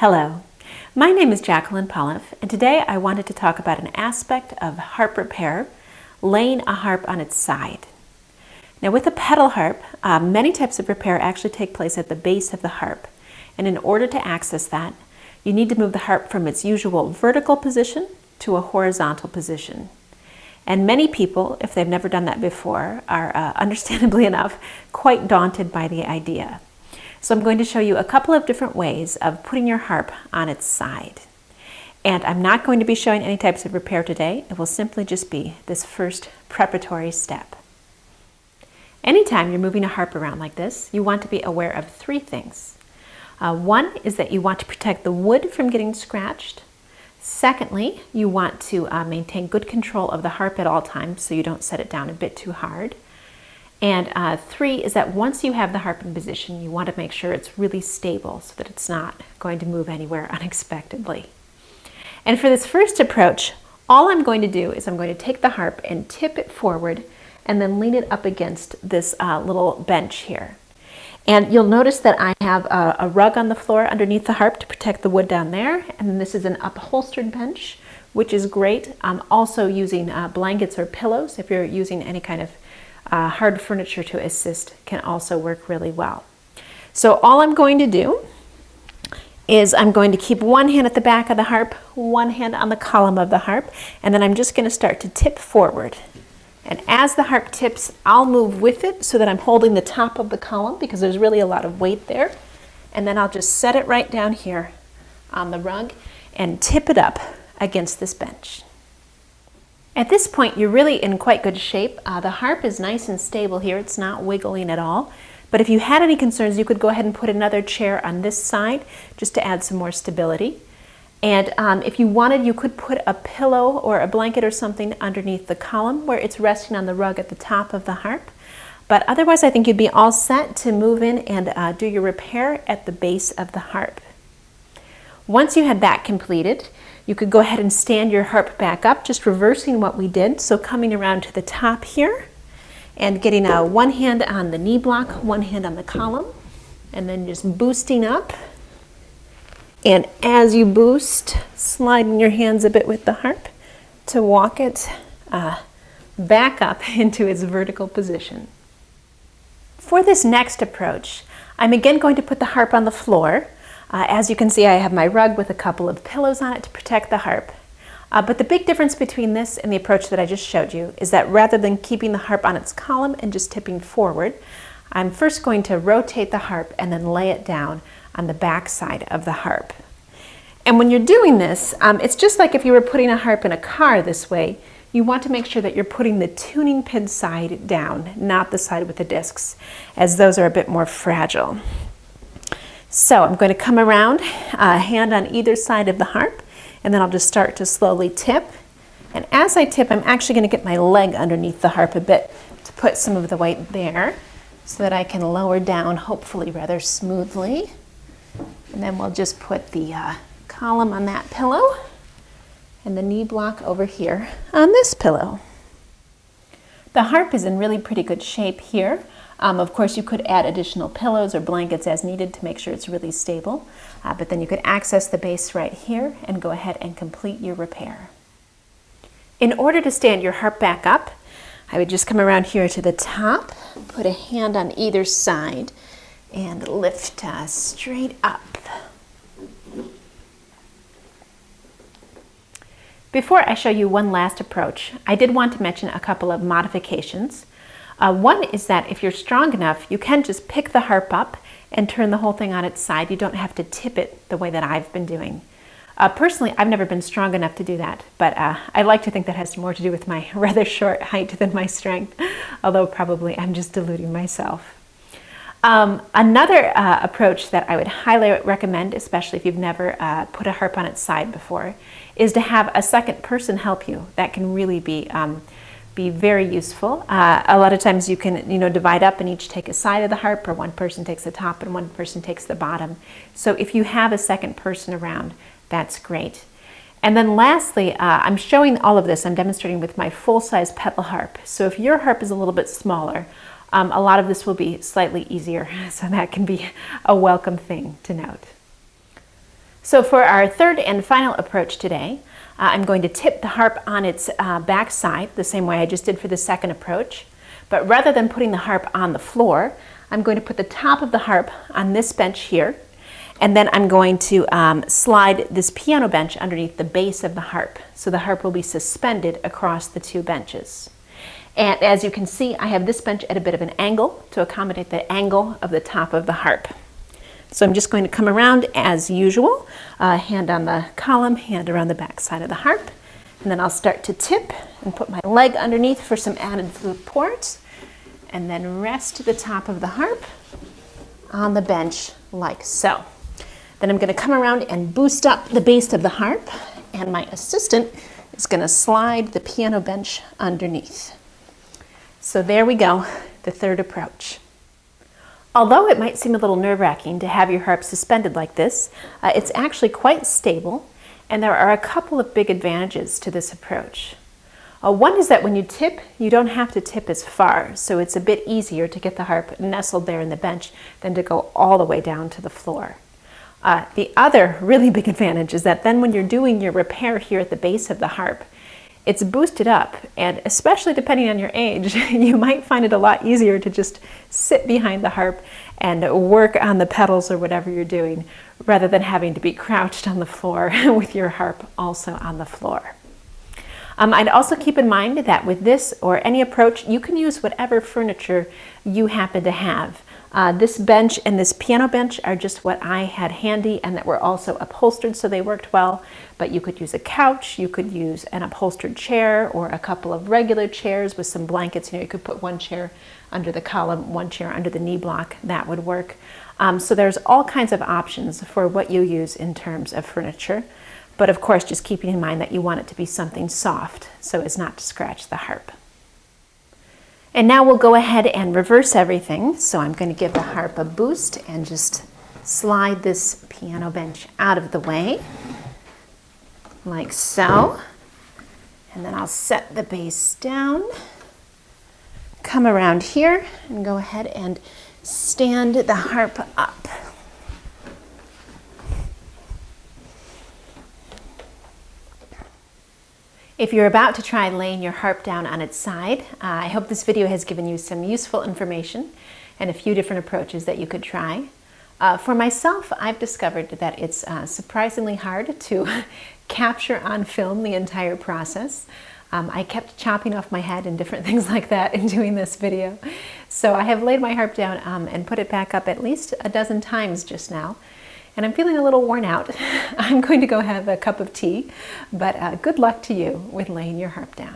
Hello, my name is Jacqueline Pollauf, and today I wanted to talk about an aspect of harp repair, laying a harp on its side. Now with a pedal harp, many types of repair actually take place at the base of the harp, and in order to access that, you need to move the harp from its usual vertical position to a horizontal position. And many people, if they've never done that before, are understandably enough, quite daunted by the idea. So I'm going to show you a couple of different ways of putting your harp on its side. And I'm not going to be showing any types of repair today. It will simply just be this first preparatory step. Anytime you're moving a harp around like this, you want to be aware of three things. One is that you want to protect the wood from getting scratched. Secondly, you want to maintain good control of the harp at all times so you don't set it down a bit too hard. And three is that once you have the harp in position, you want to make sure it's really stable so that it's not going to move anywhere unexpectedly. And for this first approach, all I'm going to do is I'm going to take the harp and tip it forward and then lean it up against this little bench here. And you'll notice that I have a rug on the floor underneath the harp to protect the wood down there. And this is an upholstered bench, which is great. I'm also using blankets or pillows. If you're using any kind of hard furniture to assist, can also work really well. So all I'm going to do is I'm going to keep one hand at the back of the harp, one hand on the column of the harp, and then I'm just going to start to tip forward. And as the harp tips, I'll move with it so that I'm holding the top of the column because there's really a lot of weight there. And then I'll just set it right down here on the rug and tip it up against this bench. At this point, you're really in quite good shape. The harp is nice and stable here. It's not wiggling at all. But if you had any concerns, you could go ahead and put another chair on this side just to add some more stability. And if you wanted, you could put a pillow or a blanket or something underneath the column where it's resting on the rug at the top of the harp. But otherwise, I think you'd be all set to move in and do your repair at the base of the harp. Once you had that completed, you could go ahead and stand your harp back up, just reversing what we did. So coming around to the top here and getting one hand on the knee block, one hand on the column, and then just boosting up. And as you boost, sliding your hands a bit with the harp to walk it back up into its vertical position. For this next approach, I'm again going to put the harp on the floor. As you can see, I have my rug with a couple of pillows on it to protect the harp. But the big difference between this and the approach that I just showed you is that rather than keeping the harp on its column and just tipping forward, I'm first going to rotate the harp and then lay it down on the back side of the harp. And when you're doing this, it's just like if you were putting a harp in a car this way. You want to make sure that you're putting the tuning pin side down, not the side with the discs, as those are a bit more fragile. So I'm going to come around, hand on either side of the harp, and then I'll just start to slowly tip. And as I tip, I'm actually going to get my leg underneath the harp a bit to put some of the weight there so that I can lower down, hopefully rather smoothly. And then we'll just put the column on that pillow and the knee block over here on this pillow. The harp is in really pretty good shape here. Of course, you could add additional pillows or blankets as needed to make sure it's really stable, but then you could access the base right here and go ahead and complete your repair. In order to stand your harp back up, I would just come around here to the top, put a hand on either side, and lift straight up. Before I show you one last approach, I did want to mention a couple of modifications. One is that if you're strong enough, you can just pick the harp up and turn the whole thing on its side. You don't have to tip it the way that I've been doing. Personally, I've never been strong enough to do that, but I like to think that has more to do with my rather short height than my strength, although probably I'm just deluding myself. Another approach that I would highly recommend, especially if you've never put a harp on its side before, is to have a second person help you. That can really be very useful. A lot of times you can divide up and each take a side of the harp, or one person takes the top and one person takes the bottom. So if you have a second person around, that's great. And then lastly, I'm showing all of this, I'm demonstrating with my full-size pedal harp. So if your harp is a little bit smaller, a lot of this will be slightly easier, so that can be a welcome thing to note. So for our third and final approach today, I'm going to tip the harp on its back side, the same way I just did for the second approach. But rather than putting the harp on the floor, I'm going to put the top of the harp on this bench here, and then I'm going to slide this piano bench underneath the base of the harp. So the harp will be suspended across the two benches. And as you can see, I have this bench at a bit of an angle to accommodate the angle of the top of the harp. So I'm just going to come around as usual, hand on the column, hand around the back side of the harp, and then I'll start to tip and put my leg underneath for some added support, and then rest the top of the harp on the bench like so. Then I'm going to come around and boost up the base of the harp, and my assistant is going to slide the piano bench underneath. So there we go, the third approach. Although it might seem a little nerve-wracking to have your harp suspended like this, it's actually quite stable, and there are a couple of big advantages to this approach. One is that when you tip, you don't have to tip as far, so it's a bit easier to get the harp nestled there in the bench than to go all the way down to the floor. The other really big advantage is that then when you're doing your repair here at the base of the harp, it's boosted up, and especially depending on your age, you might find it a lot easier to just sit behind the harp and work on the pedals or whatever you're doing, rather than having to be crouched on the floor with your harp also on the floor. I'd also keep in mind that with this or any approach, you can use whatever furniture you happen to have. This bench and this piano bench are just what I had handy and that were also upholstered, so they worked well. But you could use a couch, you could use an upholstered chair or a couple of regular chairs with some blankets. You could put one chair under the column, one chair under the knee block. That would work. So there's all kinds of options for what you use in terms of furniture. But of course, just keeping in mind that you want it to be something soft so as not to scratch the harp. And now we'll go ahead and reverse everything. So I'm going to give the harp a boost and just slide this piano bench out of the way, like so. And then I'll set the base down, come around here, and go ahead and stand the harp up. If you're about to try laying your harp down on its side, I hope this video has given you some useful information and a few different approaches that you could try. For myself, I've discovered that it's surprisingly hard to capture on film the entire process. I kept chopping off my head and different things like that in doing this video. So I have laid my harp down and put it back up at least a dozen times just now. And I'm feeling a little worn out. I'm going to go have a cup of tea, but good luck to you with laying your harp down.